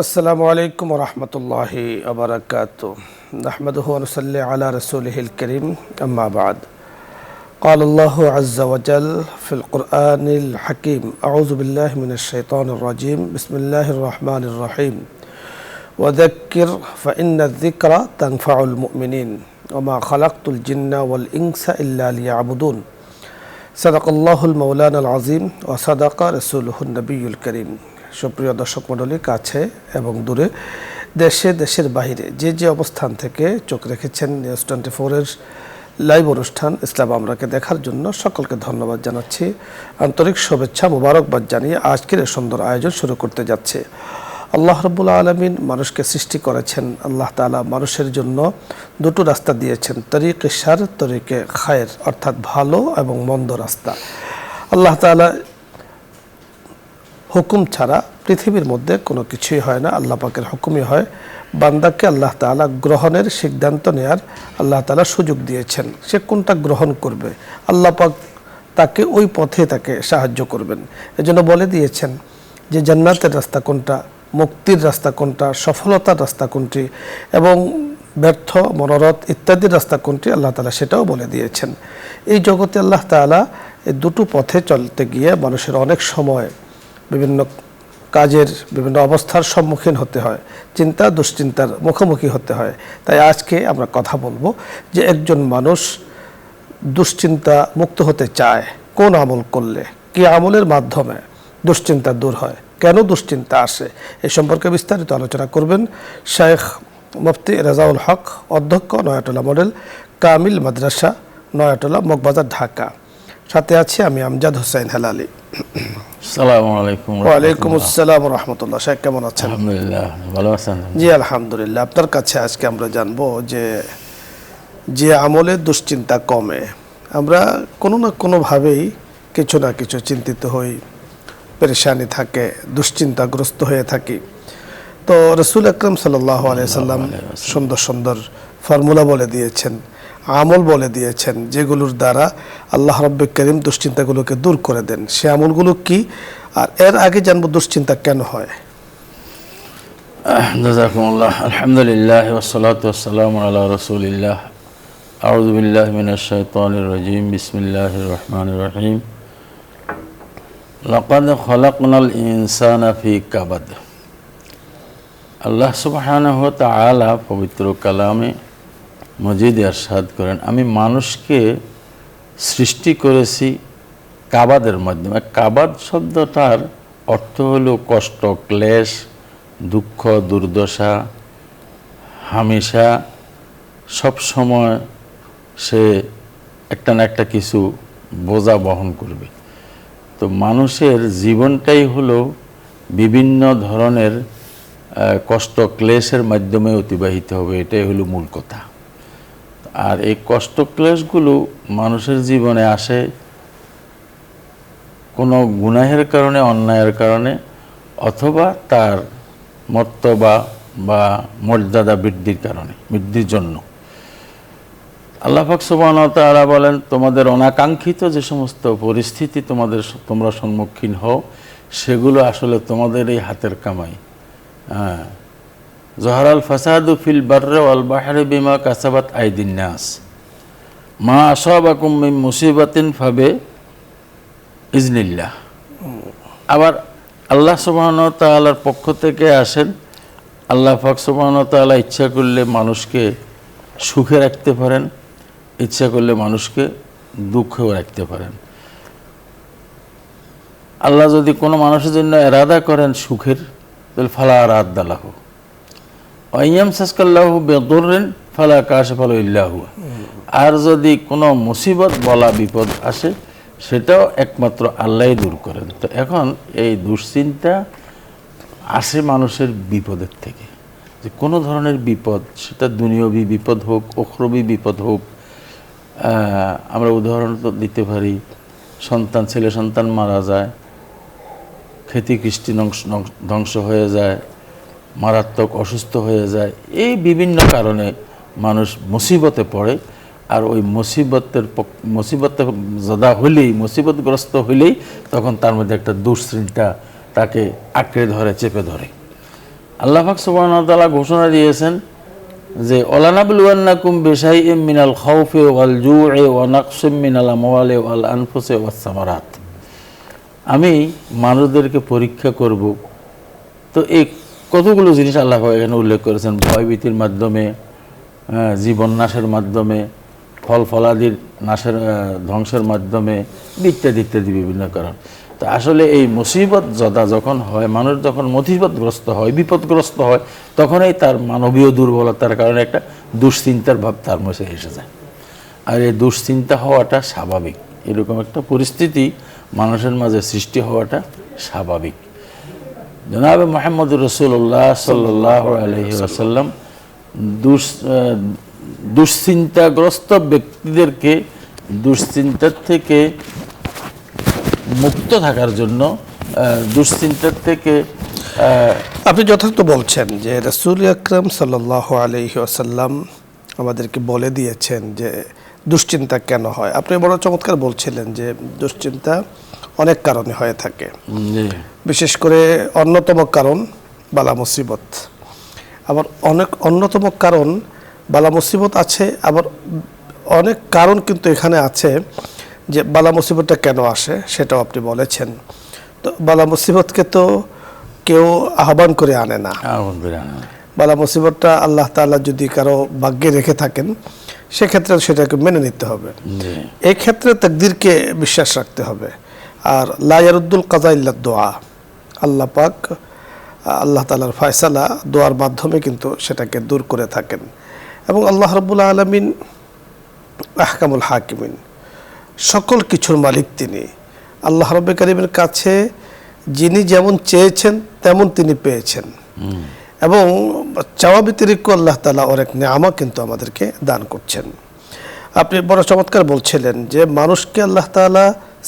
আসসালামু আলাইকুম ওয়া রাহমাতুল্লাহি ওয়া বারাকাতুহু নাহমাদুহু ওয়া নুসাল্লি আলা রাসূলিহিল কারীম আম্মা বা'দ قال الله عز وجل في القرآن الحكيم أعوذ بالله من الشيطان الرجيم بسم الله الرحمن الرحيم وذكر فإن الذكرى تنفع المؤمنين وما خلقت الجن والإنس إلا ليعبدون صدق الله المولانا العظيم وصدق رسوله النبي الكريم সুপ্রিয় দর্শক মণ্ডলী, কাছে এবং দূরে, দেশে দেশের বাইরে যে যে অবস্থান থেকে চোখ রেখেছেন নিউজ 24 এর লাইভ অনুষ্ঠান ইসলাম আমরাকে দেখার জন্য সকলকে ধন্যবাদ জানাচ্ছি। আন্তরিক শুভেচ্ছা মোবারকবাদ জানিয়ে আজকের এই সুন্দর আয়োজন শুরু করতে যাচ্ছে। আল্লাহ রাব্বুল আলামিন মানুষকে সৃষ্টি করেছেন। আল্লাহ তাআলা মানুষের জন্য দুটো রাস্তা দিয়েছেন, তরিকে শার, তরিকে খায়ের, অর্থাৎ ভালো এবং মন্দ রাস্তা। আল্লাহ তাআলা হুকুম ছাড়া পৃথিবীর মধ্যে কোনো কিছুই হয় না, আল্লাহ পাকের হুকুমই হয়। বান্দাকে আল্লাহ তাআলা গ্রহণের সিদ্ধান্ত নেয়ার আল্লাহ তাআলা সুযোগ দিয়েছেন। সে কোনটা গ্রহণ করবে, আল্লাহ পাক তাকে ওই পথে তাকে সাহায্য করবেন। এজন্য বলে দিয়েছেন যে জান্নাতের রাস্তা কোনটা, মুক্তির রাস্তা কোনটা, সফলতার রাস্তা কোনটি এবং ব্যর্থ, মনোরথ ইত্যাদির রাস্তা কোনটি, আল্লাহ তাআলা সেটাও বলে দিয়েছেন। এই জগতে আল্লাহ তাআলা এই দুটো পথে চলতে গিয়ে মানুষের অনেক সময় বিভিন্ন কাজের বিভিন্ন অবস্থার সম্মুখীন হতে হয়, চিন্তা দুশ্চিন্তার মুখোমুখি হতে হয়। তাই আজকে আমরা কথা বলবো যে একজন মানুষ দুশ্চিন্তা মুক্ত হতে চায় কোন আমল করলে, কি আমলের মাধ্যমে দুশ্চিন্তা দূর হয়, কেন দুশ্চিন্তা আসে, এই সম্পর্কে বিস্তারিত আলোচনা করবেন শেখ মুফতি রেজাউল হক, অধ্যক্ষ, নয়াটোলা মডেল কামিল মাদ্রাসা, নয়াটোলা, মগবাজার, ঢাকা। সাথে আছি আমি আমজাদ হোসেন হেলালি। আসসালামু আলাইকুম। ওয়ালাইকুম আসসালাম ওয়া রাহমাতুল্লাহ। শেখ কেমন আছেন? আলহামদুলিল্লাহ, ভালো আছেন? জি আলহামদুলিল্লাহ। আপনার কাছে আজকে আমরা জানবো যে আমলে দুশ্চিন্তা কমে, আমরা কোনো না কোনোভাবেই কিছু না কিছু চিন্তিত হই, পেরেশানি থাকে, দুশ্চিন্তাগ্রস্ত হয়ে থাকি। তো রাসূল আকরাম সাল্লাল্লাহু আলাইহি সাল্লাম সুন্দর সুন্দর ফর্মুলা বলে দিয়েছেন, আমল বলে দিয়েছেন, যেগুলোর দ্বারা আল্লাহ রাব্বুল কারীম দুশ্চিন্তাগুলোকে দূর করে দেন। সে আমলগুলো কি, আর এর আগে জানবো দুশ্চিন্তা কেন হয়। জাযাকুমুল্লাহ। আলহামদুলিল্লাহ ওয়াসসালাতু ওয়াসসালামু আলা রাসূলিল্লাহ। আউযু বিল্লাহি মিনাশ শাইতানির রাজীম। বিসমিল্লাহির রহমানির রহিম। লাকাদ খালাকনাল ইনসানা ফি কাবাদ। আল্লাহ সুবহানাহু ওয়া তাআলা পবিত্র কালামে মজিদ ইরশাদ করেন, আমি মানুষকে সৃষ্টি করেছি কাবাদের মাধ্যমে। কাবাদ শব্দটার অর্থ হলো কষ্ট, ক্লেশ, দুঃখ, দুর্দশা, হামেশা সব সময় সে একটা না একটা কিছু বোঝা বহন করবে। তো মানুষের জীবনটাই হলো বিভিন্ন ধরনের কষ্ট ক্লেশের মাধ্যমে অতিবাহিত হবে, এটাই হলো মূল কথা। আর এই কষ্ট ক্লেশগুলো মানুষের জীবনে আসে কোনো গুনাহের কারণে, অন্যায়ের কারণে, অথবা তার মর্তবা বা মর্যাদা বৃদ্ধির জন্য। আল্লাহ পাক সুবহানাহু ওয়া তাআলা বলেন, তোমাদের অনাকাঙ্ক্ষিত যে সমস্ত পরিস্থিতি তোমরা সম্মুখীন হও, সেগুলো আসলে তোমাদের এই হাতের কামাই। জহরাল ফাসাদু ফিল বাররি ওয়াল বাহরি বিমা কাসাবাত আইদিন নাস মা আসাবাকুম মিন মুসিবাতিন ফাবে ইজনিল্লাহ। আবার আল্লাহ সুবহানাহু ওয়া তাআলার পক্ষ থেকে আসেন, আল্লাহ পাক সুবহানাহু ওয়া তাআলা ইচ্ছা করলে মানুষকে সুখে রাখতে পারেন, ইচ্ছা করলে মানুষকে দুঃখেও রাখতে পারেন। আল্লাহ যদি কোনো মানুষের জন্য ইরাদা করেন সুখের, তাহলে ফালা রাদ্দা লাহু ওয়াইয়ামসাসকাল্লাহু বিদুররিন ফালা কাশিফা লাহু ইল্লা হুয়া। আর যদি কোনো মুসিবত বলা বিপদ আসে, সেটাও একমাত্র আল্লাহই দূর করেন। তো এখন এই দুশ্চিন্তা আসে মানুষের বিপদের থেকে, যে কোনো ধরনের বিপদ, সেটা দুনিয়াবী বিপদ হোক, উখরবী বিপদ হোক। আমরা উদাহরণ তো দিতে পারি, ছেলে সন্তান মারা যায়, খেতি কৃষ্টি ধ্বংস হয়ে যায়, মারাত্মক অসুস্থ হয়ে যায়, এই বিভিন্ন কারণে মানুষ মুসিবতে পড়ে। আর ওই মুসিবতে জদা হলেই, মুসিবতগ্রস্ত হলেই তখন তার মধ্যে একটা দুশ্চিন্তা তাকে আঁকড়ে ধরে, চেপে ধরে। আল্লাহ পাক সুবহানাহু ওয়া তাআলা ঘোষণা দিয়েছেন যে ওয়ালানাবলুওয়ান্নাকুম বিশাইইম মিনাল খাউফি ওয়াল জু'i ওয়া নাকসিম মিনাল আমওয়ালি ওয়াল আনফুসি ওয়াস সামারাত। আমি মানুষদেরকে পরীক্ষা করব। তো এই কতগুলো জিনিস আল্লাহ পাক এখানে উল্লেখ করেছেন, ভয়ভীতির মাধ্যমে, জীবন নাশের মাধ্যমে, ফল ফলাদির নাশের ধ্বংসের মাধ্যমে, ইত্যাদি ইত্যাদি বিভিন্ন কারণ। তো আসলে এই মুসিবত যখন হয়, মানুষ যখন মুসিবতগ্রস্ত হয়, বিপদগ্রস্ত হয়, তখনই তার মানবীয় দুর্বলতার কারণে একটা দুশ্চিন্তার ভাব তার মধ্যে এসে যায়। আর এই দুশ্চিন্তা হওয়াটা স্বাভাবিক, এরকম একটা পরিস্থিতি মানুষের মাঝে সৃষ্টি হওয়াটা স্বাভাবিক। জনাবে মুহাম্মদুর রাসূলুল্লাহ সাল্লাল্লাহু আলাইহি ওয়াসাল্লাম দুশ্চিন্তাগ্রস্ত ব্যক্তিদেরকে দুশ্চিন্তার থেকে মুক্ত থাকার জন্য, দুশ্চিন্তার থেকে আপনি যথার্থ বলছেন যে রাসূল আকরাম সাল্লাল্লাহু আলাইহি ওয়াসাল্লাম আমাদেরকে বলে দিয়েছেন যে দুশ্চিন্তা কেন হয়। আপনি বড় চমৎকার বলছিলেন যে দুশ্চিন্তা অনেক কারণে হয়ে থাকে, বিশেষ করে অন্যতম কারণ বালা মুসিবত। আবার অন্যতম কারণ বালা মুসিবত আছে, আবার অনেক কারণ কিন্তু এখানে আছে যে বালা মুসিবতটা কেন আসে সেটাও আপনি বলেছেন। তো বালা মুসিবতকে তো কেউ আহ্বান করে আনে না। বালা মুসিবতটা আল্লাহ তাআলা যদি কারো ভাগ্যে রেখে থাকেন, সেক্ষেত্রে সেটাকে মেনে নিতে হবে। এই ক্ষেত্রে তাকদীরকে বিশ্বাস রাখতে হবে। আর লা ইয়ারুদ্দুল কাযা ইল্লা দুআ, আল্লাহ পাক আল্লাহ তাআলার ফয়সালা দোয়ার মাধ্যমে কিন্তু সেটাকে দূর করে থাকেন। এবং আল্লাহ রাব্বুল আলামিন আহকামুল হাকিমিন, সকল কিছুর মালিক তিনি। আল্লাহ রাব্বুল কারীমের কাছে যিনি যেমন চেয়েছেন তেমন তিনি পেয়েছেন, এবং চাওয়া ব্যতিরিক্ত আল্লাহ তাআলা অনেক নেয়ামত কিন্তু আমাদেরকে দান করছেন। আপনি বড় চমৎকার বলছিলেন যে মানুষকে আল্লাহ তাআলা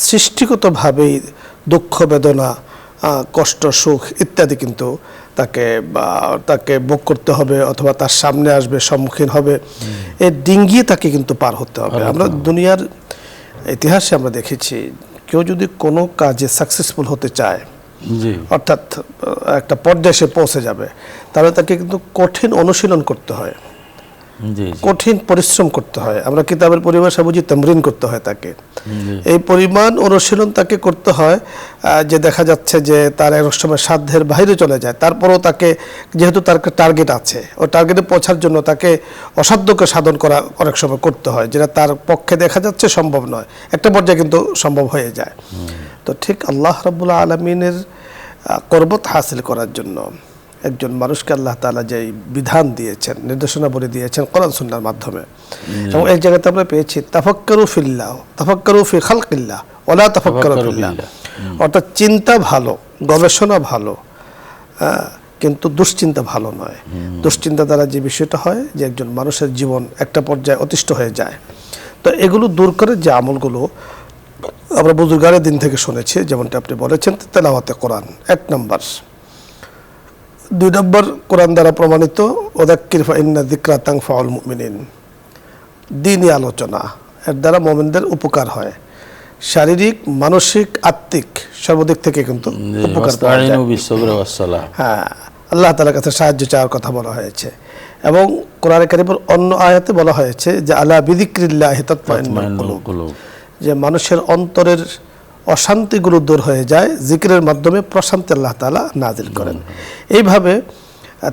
সৃষ্টিগতভাবেই দুঃখ বেদনা, কষ্ট সুখ ইত্যাদি কিন্তু তাকে ভোগ করতে হবে, অথবা তার সামনে আসবে, সম্মুখীন হবে, এই ডিঙ্গিয়ে তাকে কিন্তু পার হতে হবে। আমরা দুনিয়ার ইতিহাসে আমরা দেখেছি, কেউ যদি কোনো কাজে সাকসেসফুল হতে চায়, অর্থাৎ একটা পর্যায়ে সে পৌঁছে যাবে, তাহলে তাকে কিন্তু কঠিন অনুশীলন করতে হয়, কঠিন পরিশ্রম করতে হয়। আমরা কিতাবের পরিভাষা বুঝি তামরিন করতে হয় তাকে। এই পরিমাণ অনুশীলন তাকে করতে হয় যে দেখা যাচ্ছে যে তার এক সময় সাধ্যের বাইরে চলে যায়। তারপরেও তাকে, যেহেতু তার টার্গেট আছে, ওই টার্গেটে পৌঁছার জন্য তাকে অসাধ্যকে সাধন করা অনেক সময় করতে হয়, যেটা তার পক্ষে দেখা যাচ্ছে সম্ভব নয়, একটা পর্যায়ে কিন্তু সম্ভব হয়ে যায়। তো ঠিক আল্লাহ রাব্বুল আলামিনের করবত হাসিল করার জন্য একজন মানুষকে আল্লাহ তাআলা যে বিধান দিয়েছেন, নির্দেশনা বলে দিয়েছেন কোরআন সুন্নাহর মাধ্যমে। এবং এই জায়গাতে আমরা পেয়েছি তাফাক্কারু ফিল্লাহ, তাফাক্কারু ফি খালকিল্লাহ ওয়ালা তাফাক্কারু ফিল্লাহ, অর্থাৎ চিন্তা ভালো, গবেষণা ভালো, কিন্তু দুশ্চিন্তা ভালো নয়। দুশ্চিন্তা দ্বারা যে বিষয়টা হয় যে একজন মানুষের জীবন একটা পর্যায়ে অতিষ্ঠ হয়ে যায়। তো এগুলো দূর করে যে আমলগুলো আমরা বুজুর্গানের দিন থেকে শুনেছি, যেমনটা আপনি বলেছেন, তেলাওয়াতে কোরআন 1 নম্বর। 2 নম্বর, কোরআন দ্বারা প্রমাণিত ওয়াযাক্কির ফাইন্না যিকরা তানফাউল মুমিনিন, দ্বীনি আলোচনা, এর দ্বারা মুমিনদের উপকার হয়, শারীরিক, মানসিক, আত্মিক সর্বদিক থেকে কিন্তু উপকার পাওয়া যায়। হ্যাঁ, আল্লাহ তাআলার কাছে সাহায্য চাওয়ার কথা বলা হয়েছে। এবং কোরআনে কারীমের অন্য আয়াতে বলা হয়েছে যে আলা বিযিকরিল্লাহি তাতমাইন্নুল কুলুব, যে মানুষের অন্তরের অশান্তিগুলো দূর হয়ে যায়, জিকিরের মাধ্যমে প্রশান্তি আল্লাহ তাআলা নাজিল করেন। এইভাবে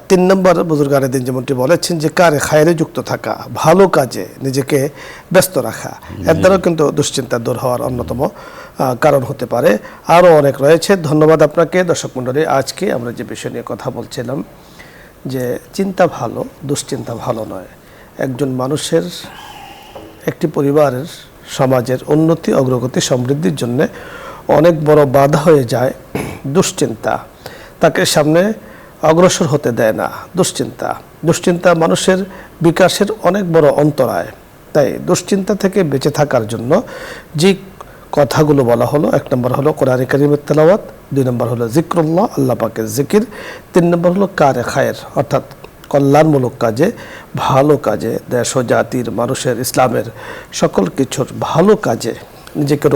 3 নম্বর বুজুর্গানের দিন যেমনটি বলেছেন যে কারে খায়রে যুক্ত থাকা, ভালো কাজে নিজেকে ব্যস্ত রাখা, এর দ্বারাও কিন্তু দুশ্চিন্তা দূর হওয়ার অন্যতম কারণ হতে পারে। আরও অনেক রয়েছে। ধন্যবাদ আপনাকে। দর্শক মণ্ডলী, আজকে আমরা যে বিষয় নিয়ে কথা বলছিলাম যে চিন্তা ভালো, দুশ্চিন্তা ভালো নয়। একজন মানুষের, একটি পরিবারের, সমাজের উন্নতি, অগ্রগতি, সমৃদ্ধির জন্য অনেক বড় বাধা হয়ে যায় দুশ্চিন্তা। তাকে সামনে অগ্রসর হতে দেয় না দুশ্চিন্তা মানুষের বিকাশের অনেক বড় অন্তরায়। তাই দুশ্চিন্তা থেকে বেঁচে থাকার জন্য যে কথাগুলো বলা হলো, 1 নম্বর হলো কোরআন কারীমের তেলাওয়াত, 2 নম্বর হলো জিক্রুল্লাহ, আল্লাহ পাকের জিকির, 3 নম্বর হলো কারে খায়ের, অর্থাৎ কল্যাণমূলক কাজে, ভালো কাজে, দেশ ও জাতির, মানুষের, ইসলামের সকল কিছুর ভালো কাজে নিজেকে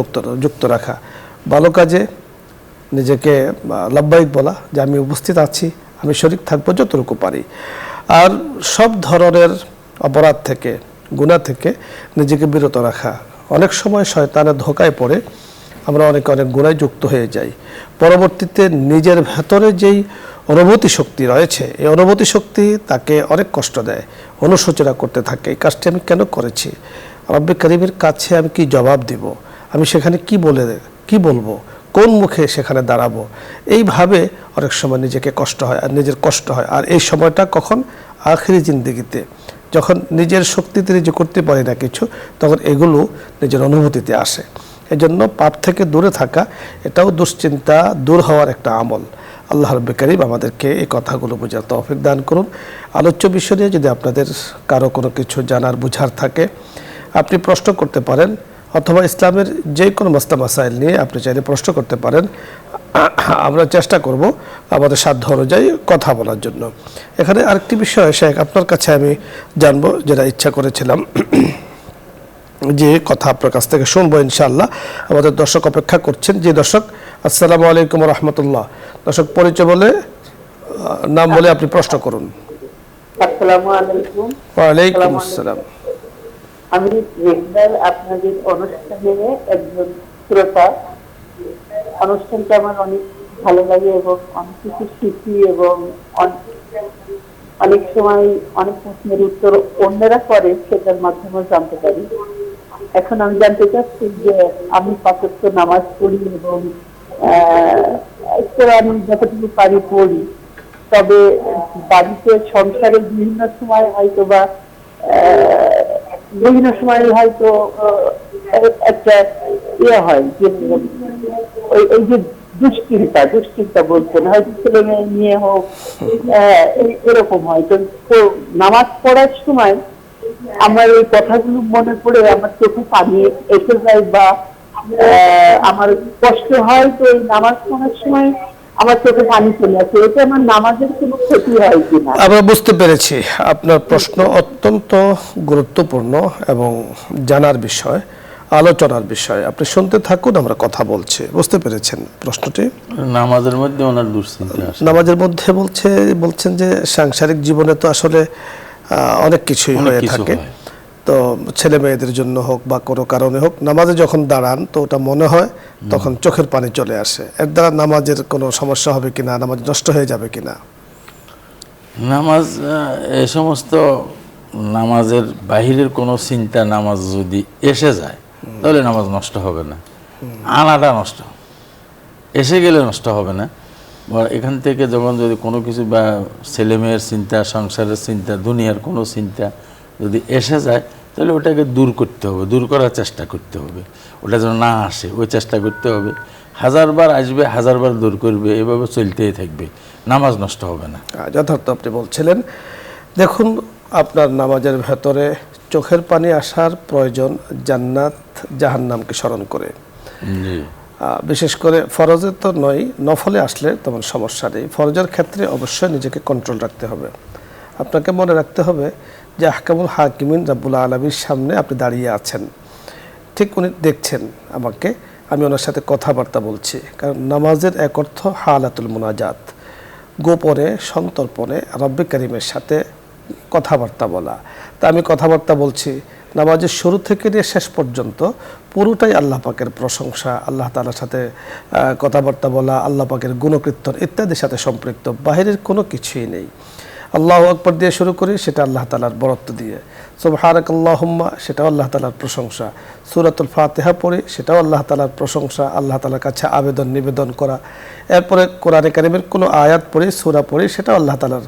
যুক্ত রাখা, ভালো কাজে নিজেকে লাব্বাইক বলা, যে আমি উপস্থিত আছি, আমি শরীক থাকবো যতটুকু পারি। আর সব ধরনের অপরাধ থেকে, গুনাহ থেকে নিজেকে বিরত রাখা। অনেক সময় শয়তানের ধোকায় পড়ে আমরা অনেক গুনায় যুক্ত হয়ে যাই। পরবর্তীতে নিজের ভেতরে যেই অনুভূতি শক্তি রয়েছে, এই অনুভূতি শক্তি তাকে অনেক কষ্ট দেয়, অনুশোচনা করতে থাকে, এই কাজটি আমি কেন করেছি, রব্বে কারীমের কাছে আমি কি জবাব দিব, আমি সেখানে কি বলবো, কোন মুখে সেখানে দাঁড়াবো। এইভাবে অনেক সময় নিজেকে কষ্ট হয় আর নিজের কষ্ট হয়। আর এই সময়টা কখন? আখিরি জিন্দেগিতে, যখন নিজের শক্তিতে নিজে করতে পারি না কিছু, তখন এগুলো নিজের অনুভূতিতে আসে। এজন্য পাপ থেকে দূরে থাকা, এটাও দুশ্চিন্তা দূর হওয়ার একটা আমল। আল্লাহ রাব্বুল কারীম আমাদেরকে এই কথাগুলো বোঝার তৌফিক দান করুন। আলোচ্য বিষয় নিয়ে যদি আপনাদের কারো কোনো কিছু জানার বুঝার থাকে, আপনি প্রশ্ন করতে পারেন, অথবা ইসলামের যে কোনো মাসলা মাসাইল নিয়ে আপনি চাইলে প্রশ্ন করতে পারেন। আমরা চেষ্টা করব আমাদের সাধ্য অনুযায়ী কথা বলার জন্য। এখানে আরেকটি বিষয় শেখ আপনার কাছে আমি জানবো, যেটা ইচ্ছা করেছিলাম যে কথা আপনার কাছ থেকে শুনবো ইনশাআল্লাহ। আমাদের দর্শক অপেক্ষা করছেন। যে দর্শক, আসসালামু আলাইকুম রহমতুল্লাহ। দর্শক পরিচয় বলে, নাম বলে আপনি প্রশ্ন করুন। আসসালামু আলাইকুম। ওয়ালাইকুম আসসালাম। আমি রেগুলার আপনাদের অনুষ্ঠানে একজন শ্রোতা। অনুষ্ঠানটা আমার অনেক ভালো লাগে এবং অনেক কিছু শিখি, এবং অনেক সময় অনেক প্রশ্নের উত্তর অন্যরা করে, সেটার মাধ্যমে জানতে পারি। এখন আমি জানতে চাচ্ছি যে আমি ৫ ওয়াক্ত নামাজ পড়ি এবং আমি যতটুকু পারি পড়ি, তবে বাড়িতে সংসারের বিভিন্ন সময় হয়তো একটা হয় যে ওই যে দুশ্চিন্তা বলছেন, হয়তো ছেলে মেয়ে নিয়ে হোক, এরকম হয়। তো নামাজ পড়ার সময় আমার এই কথাগুলো মনে পড়ে আমার চোখে পানি এসে যায়, বা আমার কষ্ট হয়। তো এই নামাজ পড়ার সময় আমার চোখে পানি চলে আসে, এটা আমার নামাজের কোনো ক্ষতি হয় কিনা? আমরা বুঝতে পেরেছি। আপনার প্রশ্ন অত্যন্ত গুরুত্বপূর্ণ এবং জানার বিষয়, আলোচনার বিষয়। আপনি শুনতে থাকুন, আমরা কথা বলছি। বুঝতে পেরেছেন প্রশ্নটি? নামাজের মধ্যে ওনার দুশ্চিন্তা আসে। নামাজের মধ্যে বলছেন যে সাংসারিক জীবনে তো আসলে অনেক কিছুই হয়ে থাকে। তো ছেলে মেয়েদের জন্য হোক বা কোনো কারণে হোক, নামাজে যখন দাঁড়ান তো ওটা মনে হয়, তখন চোখের পানি চলে আসে। এর দ্বারা নামাজের কোনো সমস্যা হবে কিনা, নামাজ নষ্ট হয়ে যাবে কিনা? নামাজ, এই সমস্ত নামাজের বাহিরের কোনো চিন্তা নামাজ যদি এসে যায়, তাহলে নামাজ নষ্ট হবে না। আনাটা নষ্ট, এসে গেলে নষ্ট হবে না। বা এখান থেকে যখন যদি কোনো কিছু, বা ছেলেমেয়ের চিন্তা, সংসারের চিন্তা, দুনিয়ার কোনো চিন্তা যদি এসে যায়, তাহলে ওটাকে দূর করতে হবে, দূর করার চেষ্টা করতে হবে। ওটা যেন না আসে, ওই চেষ্টা করতে হবে। 1000বার আসবে, 1000বার দূর করবে, এভাবে চলতেই থাকবে, নামাজ নষ্ট হবে না। যথার্থ আপনি বলছিলেন। দেখুন, আপনার নামাজের ভেতরে চোখের পানি আসার প্রয়োজন জান্নাত জাহান্নামকে স্মরণ করে। বিশেষ করে ফরজে তো নয়, নফলে আসলে তেমন সমস্যা নেই। ফরজের ক্ষেত্রে অবশ্যই নিজেকে কন্ট্রোল রাখতে হবে। আপনাকে মনে রাখতে হবে যে আহকামুল হাকিমিন রাব্বুল আলামিনের সামনে আপনি দাঁড়িয়ে আছেন, ঠিক উনি দেখছেন আমাকে, আমি ওনার সাথে কথাবার্তা বলছি। কারণ নামাজের এক অর্থ হালাতুল মুনাজাত, গোপনে সন্তর্পণে রব্বে কারীমের সাথে কথাবার্তা বলা। তা আমি কথাবার্তা বলছি, নামাজের শুরু থেকে নিয়ে শেষ পর্যন্ত পুরোটাই আল্লাহ পাকের প্রশংসা, আল্লাহ তাআলার সাথে কথাবার্তা বলা, আল্লাহ পাকের গুণকীর্তন ইত্যাদির সাথে সম্পৃক্ত, বাহিরের কোনো কিছুই নেই। আল্লাহু আকবার দিয়ে শুরু করি, সেটা আল্লাহ তাআলার বরত্ব দিয়ে। সুবহানাকাল্লাহুম্মা, সেটাও আল্লাহ তাআলার প্রশংসা। সূরাতুল ফাতিহা পড়ি, সেটাও আল্লাহ তাআলার প্রশংসা, আল্লাহ তাআলার কাছে আবেদন নিবেদন করা। এরপরে কোরআনে কারীমের কোনো আয়াত পড়ি, সূরা পড়ি, সেটাও আল্লাহ তাআলার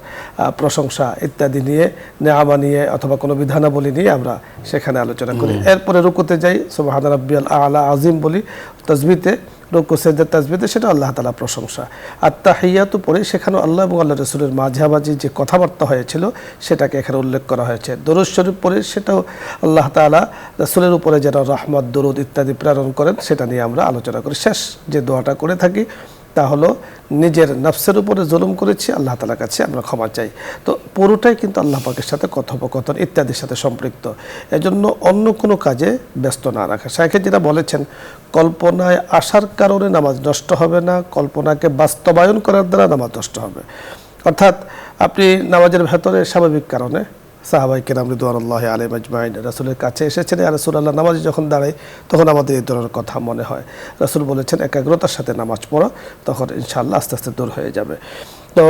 প্রশংসা ইত্যাদি নিয়ে, নেয়ামা নিয়ে অথবা কোনো বিধানাবলী নিয়ে আমরা সেখানে আলোচনা করি। এরপরে রুকুতে যাই, সুবহান রাব্বিয়াল আ'লা আজিম বলি, তাসবিতে রুকু সেজদা তাসবিতে, সেটা আল্লাহ তাআলার প্রশংসা। আর তাহিয়াতু পড়ি, সেখানেও আল্লাহ এবং আল্লাহ রাসূলের মাঝামাঝি যে কথাবার্তা হয়েছিল সেটাকে এখানে উল্লেখ করা হয়েছে। দরুদ শরীফ পড়ি, সেটাও আল্লাহ তাআলা রাসূলের উপরে যেন রহমত, দরুদ ইত্যাদি প্রেরণ করেন, সেটা নিয়ে আমরা আলোচনা করি। শেষ যে দোয়াটা করে থাকি তা হলো নিজের নফসের উপরে জুলুম করেছি, আল্লাহ তাআলার কাছে আমরা ক্ষমা চাই। তো পুরোটাই কিন্তু আল্লাহ পাকের সাথে কথোপকথন ইত্যাদির সাথে সম্পৃক্ত। এজন্য অন্য কোনো কাজে ব্যস্ত না রাখা। শাইখে যেটা বলেছেন, কল্পনায় আসার কারণে নামাজ নষ্ট হবে না, কল্পনাকে বাস্তবায়ন করার দ্বারা নামাজ নষ্ট হবে। অর্থাৎ আপনি নামাজের ভেতরে স্বাভাবিক কারণে সাহাবায়ে কেরাম রিদওয়ানুল্লাহি আলাইহিম আজমাইন রাসূলের কাছে এসেছেন, ইয়া রাসূলুল্লাহ নামাজে যখন দাঁড়াই তখন আমাদের এই ধরনের কথা মনে হয়। রাসূল বলেছেন একাগ্রতার সাথে নামাজ পড়ো, তখন ইনশাআল্লাহ আস্তে আস্তে দূর হয়ে যাবে। তো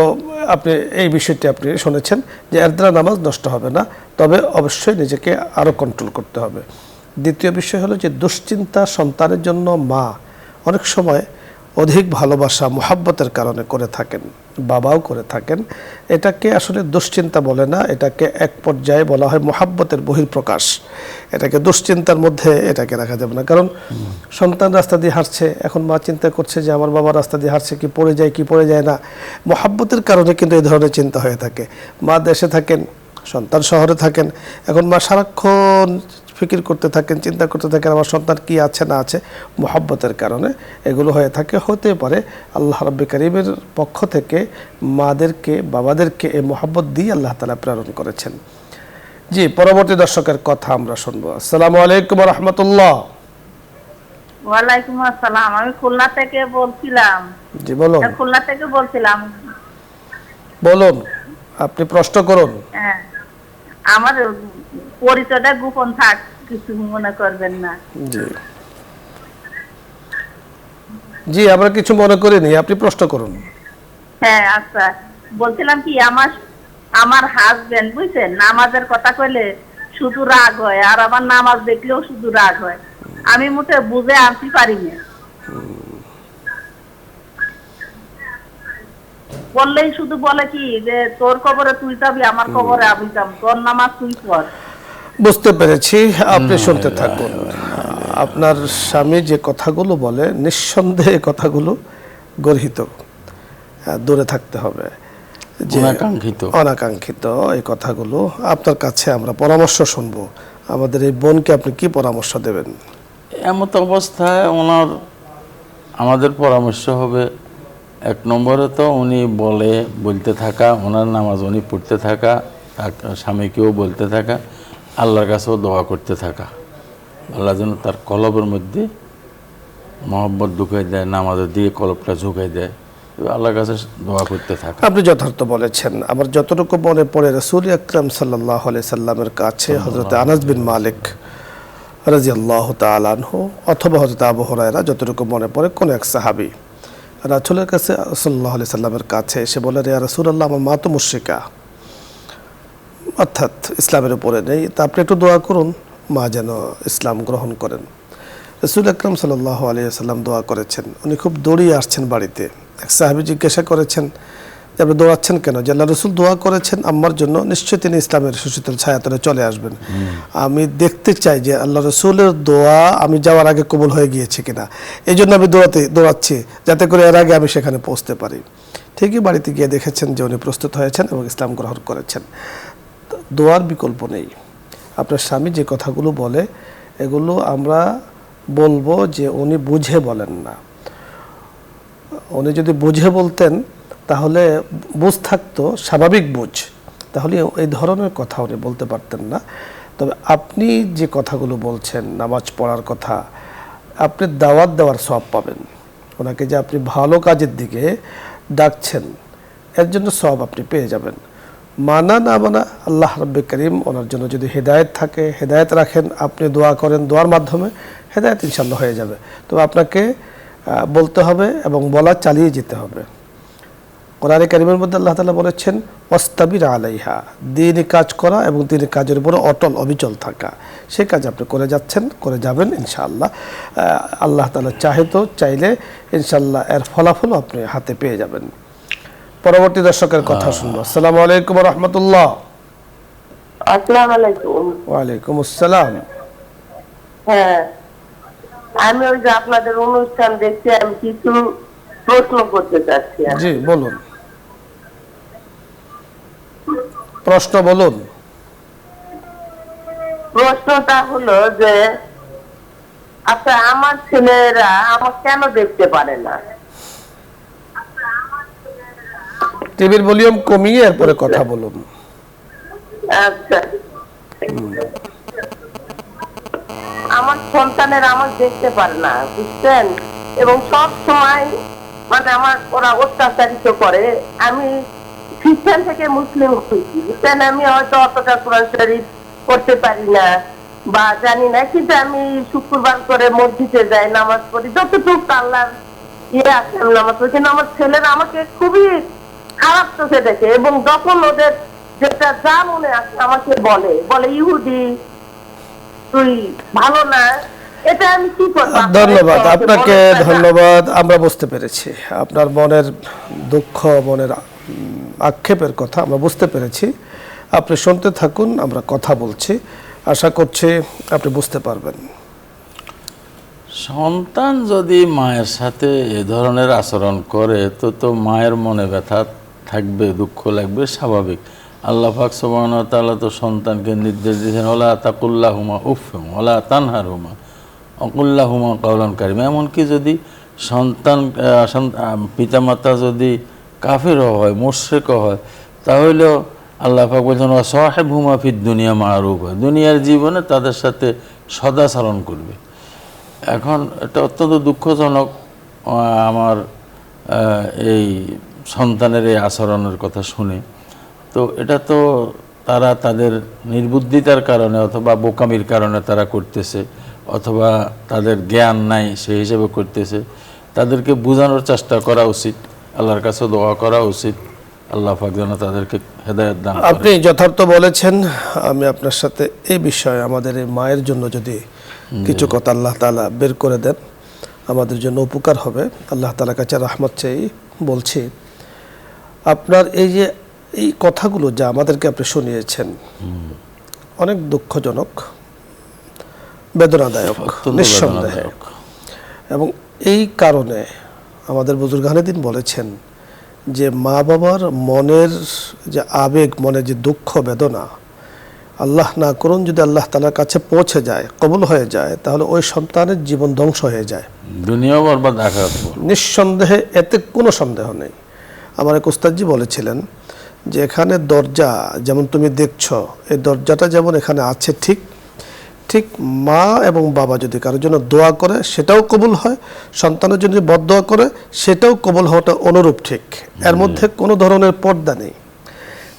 আপনি এই বিষয়টি আপনি শুনেছেন যে এর দ্বারা নামাজ নষ্ট হবে না, তবে অবশ্যই নিজেকে আরও কন্ট্রোল করতে হবে। দ্বিতীয় বিষয় হলো যে দুশ্চিন্তা সন্তানের জন্য মা অনেক সময় অধিক ভালোবাসা মোহাব্বতের কারণে করে থাকেন, বাবাও করে থাকেন। এটাকে আসলে দুশ্চিন্তা বলে না, এটাকে এক পর্যায়ে বলা হয় মোহাব্বতের বহিঃপ্রকাশ। এটাকে দুশ্চিন্তার মধ্যে এটাকে রাখা যাবে না, কারণ সন্তান রাস্তা দিয়ে হাঁটছে, এখন মা চিন্তা করছে যে আমার বাবা রাস্তা দিয়ে হাঁটছে, কি পড়ে যায় কি পড়ে যায় না। মোহাব্বতের কারণে কিন্তু এই ধরনের চিন্তা হয়ে থাকে। মা দেশে থাকেন, সন্তান শহরে থাকেন, এখন মা সারাক্ষণ ফিকির করতে থাকেন, চিন্তা করতে থাকেন আমার সন্তান কি আছে না আছে। মোহাব্বতের কারণে এগুলো হয়ে থাকে। হতে পারে আল্লাহ রাব্বুল কারীমের পক্ষ থেকে মাদেরকে বাবাদেরকে এই মোহাব্বত দিয়ে আল্লাহ তাআলা প্রেরণ করেছেন। জি, পরবর্তী দর্শকের কথা আমরা শুনবো। আসসালামু আলাইকুম ওয়া রাহমাতুল্লাহ। ওয়ালাইকুম আসসালাম। আমি খুলনা থেকে বলছিলাম। জি বলুন। খুলনা থেকে বলছিলাম। বলুন, আপনি প্রশ্ন করুন। হ্যাঁ, আমার পরিচয়টা গোপন থাক, কিছু মনে করবেন না। জি জি, আমরা কিছু মনে করিনি, আপনি প্রশ্ন করুন। হ্যাঁ আচ্ছা, বলছিলাম কি আমার হাজবেন্ড বুঝছেন, নামাজের কথা কইলে শুধু রাগ হয়, আর আমার নামাজ দেখলেও শুধু রাগ হয়। আমি মোটে বুঝে আনতে পারি না, বললেই শুধু বলে কি যে তোর কবরে তুই যাবি, আমার কবরে আমি যাব, তোর নামাজ তুই পড়। বুঝতে পেরেছি, আপনি শুনতে থাকুন। আপনার স্বামী যে কথাগুলো বলে নিঃসন্দেহে কথাগুলো গর্হিত, দূরে থাকতে হবে, যে অনাকাঙ্ক্ষিত এই কথাগুলো। আপনার কাছে আমরা পরামর্শ শুনবো, আমাদের এই বোনকে আপনি কি পরামর্শ দেবেন? এমত অবস্থায় আমাদের পরামর্শ হবে, এক নম্বরে তো উনি বলতে থাকা, ওনার নামাজ উনি পড়তে থাকা, স্বামীকেও বলতে থাকা, আল্লাহর কাছেও দোয়া করতে থাকা, আল্লাহ যেন তার কলবের মধ্যে মহব্বত ঢুকাই দেয়, নামাজের দিকে কলবটা ঝুঁকাই দেয়, আল্লাহর কাছে দোয়া করতে থাকা। আপনি যথার্থ বলেছেন। আমার যতটুকু মনে পড়ে, রাসূল আকরাম সাল্লাল্লাহু আলাইহি সাল্লামের কাছে হযরত আনাস বিন মালিক রাদিয়াল্লাহু তাআলা আনহু অথবা হযরত আবু হুরায়রা, যতটুকু মনে পড়ে, কোন এক সাহাবী রাসূলের কাছে সাল্লাল্লাহু আলাইহি সাল্লামের কাছে এসে বলে, ইয়া রাসূলুল্লাহ, আমার মা তো মুশরিকা, অর্থাৎ ইসলামের উপরে নেই, তা আপনি একটু দোয়া করুন মা যেন ইসলাম গ্রহণ করেন। রাসূল আকরাম সাল্লাল্লাহু আলাইহি সাল্লাম দোয়া করেছেন। উনি খুব দৌড়িয়ে আসছেন বাড়িতে। এক সাহাবী জিজ্ঞাসা করেছেন যে আপনি দৌড়াচ্ছেন কেন? যে আল্লাহ রাসূল দোয়া করেছেন আম্মার জন্য, নিশ্চয়ই তিনি ইসলামের সুশীতল ছায়াতলে চলে আসবেন। আমি দেখতে চাই যে আল্লাহ রাসূলের দোয়া আমি যাওয়ার আগে কবুল হয়ে গিয়েছে কিনা, এই জন্য আমি দৌড়াচ্ছি, যাতে করে এর আগে আমি সেখানে পৌঁছতে পারি। ঠিকই বাড়িতে গিয়ে দেখেছেন যে উনি প্রস্তুত হয়েছেন এবং ইসলাম গ্রহণ করেছেন। দোয়ার বিকল্প নেই। আপনার স্বামী যে কথাগুলো বলে এগুলো আমরা বলবো যে উনি বুঝে বলেন না। উনি যদি বুঝে বলতেন তাহলে বুঝ থাকতো, স্বাভাবিক বুঝ, তাহলে এই ধরনের কথা উনি বলতে পারতেন না। তবে আপনি যে কথাগুলো বলছেন, নামাজ পড়ার কথা, আপনি দাওয়াত দেওয়ার সওয়াব পাবেন। ওনাকে যে আপনি ভালো কাজের দিকে ডাকছেন, এর জন্য সওয়াব আপনি পেয়ে যাবেন। মানা না মানা, আল্লাহ রাব্বুল কারীম ওনার জন্য যদি হেদায়েত থাকে, হেদায়েত রাখেন, আপনি দোয়া করেন, দোয়ার মাধ্যমে হেদায়েত ইনশাআল্লাহ হয়ে যাবে। তবে আপনাকে বলতে হবে এবং বলা চালিয়ে যেতে হবে। কোরআনে কারীমের মধ্যে আল্লাহ তাআলা বলেছেন ওয়াস্তাবির আলাইহা, দ্বীনি কাজ করা এবং দ্বীনি কাজের উপর অটল অবিচল থাকা। সেই কাজ আপনি করে যাচ্ছেন, করে যাবেন ইনশাআল্লাহ। আল্লাহ তাআলা চাইলে ইনশাআল্লাহ এর ফলাফল আপনি হাতে পেয়ে যাবেন। পরবর্তী দর্শকের কথা শুনবো। আসসালামু আলাইকুম ওয়া রাহমাতুল্লাহ। আসসালামু আলাইকুম। ওয়া আলাইকুম আসসালাম। হ্যাঁ, আমি ওই যে আপনাদের অনুষ্ঠান দেখছি, আমি কিছু প্রশ্ন করতে চাচ্ছি। জি বলুন, প্রশ্ন বলুন। প্রশ্নটা হলো যে আচ্ছা, আমার ছেলেরা আমার কেন দেখতে পারে না? টিভির ভলিউম কমিয়ে এরপরে কথা বলুন। আচ্ছা, আমার সন্তানেরা আমার দেখতে পারে না, বুঝছেন, এবং সব সময় মানে ওরা অত্যাচারিত করে। আমি খ্রিস্টান থেকে মুসলিম হয়েছি, বুঝছেন? আমি হয়তো অতটা কোরআন শরীফ পড়তে পারি না বা জানি না, কিন্তু আমি শুক্রবার করে মসজিদে যাই, নামাজ পড়ি, যতটুকু আল্লাহর আছে আমি নামাজ পড়ি। কিন্তু আমার ছেলেরা আমাকে খুবই খারাপ চোখে দেখে, এবং যখন ওদের যেটা যা মনে আছে আমাকে বলে বলে ইহুদি তুই ভালো না, এটা আমি কি করবো? ধন্যবাদ আপনাকে, ধন্যবাদ। আমরা বুঝতে পেরেছি আপনার মনের দুঃখ, মনের আক্ষেপের কথা আমরা বুঝতে পেরেছি। আপনি শুনতে থাকুন, আমরা কথা বলছি, আশা করছি আপনি বুঝতে পারবেন। সন্তান যদি মায়ের সাথে এ ধরনের আচরণ করে তো মায়ের মনে ব্যথা থাকবে, দুঃখ লাগবে, স্বাভাবিক। আল্লাহ পাক সুবহানাহু ওয়া তাআলা তো সন্তানকে নির্দেশ দিয়েছেন, ওয়ালা তাকুল্লাহুমা উফফিন ওয়ালা তানহারহুমা ওয়াকুল্লাহুমা কাওলান কারীমা। এমনকি যদি পিতামাতা যদি কাফিরও হয়, মুশরিকও হয়, তাহলেও আল্লাহ পাক বলছেন ওয়া সাহিবহুমা ফিদ দুনিয়া মা'রুফা, দুনিয়ার জীবনে তাদের সাথে সদাচরণ করবে। এখন এটা অত্যন্ত দুঃখজনক আমার এই সন্তানের এই আচরণের কথা শুনে। তো এটা তো তারা তাদের নির্বুদ্ধিতার কারণে অথবা বোকামির কারণে তারা করতেছে, অথবা তাদের জ্ঞান নাই সেই হিসেবে করতেছে। তাদেরকে বোঝানোর চেষ্টা করা উচিত, আল্লাহর কাছে দোয়া করা উচিত, আল্লাহ পাক যেন তাদেরকে হেদায়েত দান করেন। আপনি যথার্থ বলেছেন। আমি আপনার সাথে এই বিষয়ে আমাদের এই মায়ের জন্য যদি কিছু কথা আল্লাহ তাআলা বের করে দেন, আমাদের জন্য উপকার হবে। আল্লাহ তাআলার কাছে রহমত চাই। বলছি, আপনার এই যে এই কথাগুলো যা আমাদেরকে আপনি শুনিয়েছেন, অনেক দুঃখজনক, বেদনাদায়ক, নিঃসন্দেহ। এবং এই কারণে আমাদের বুজুর্গানে দিন বলেছেন যে মা বাবার মনের যে আবেগ, মনের যে দুঃখ বেদনা, আল্লাহ না করুন যদি আল্লাহ তাআলার কাছে পৌঁছে যায়, কবুল হয়ে যায়, তাহলে ওই সন্তানের জীবন ধ্বংস হয়ে যায়, দুনিয়া বরবাদ, আখিরাত বরবাদ। নিঃসন্দেহে, এতে কোনো সন্দেহ নেই। আমার এক উস্তাদজি বলেছিলেন যে এখানে দরজা যেমন তুমি দেখছো, এই দরজাটা যেমন এখানে আছে, ঠিক ঠিক মা এবং বাবা যদি কারোর জন্য দোয়া করে সেটাও কবুল হয়, সন্তানের জন্য যদি বদদোয়া করে সেটাও কবুল হওয়াটা অনুরূপ ঠিক। এর মধ্যে কোনো ধরনের পর্দা নেই।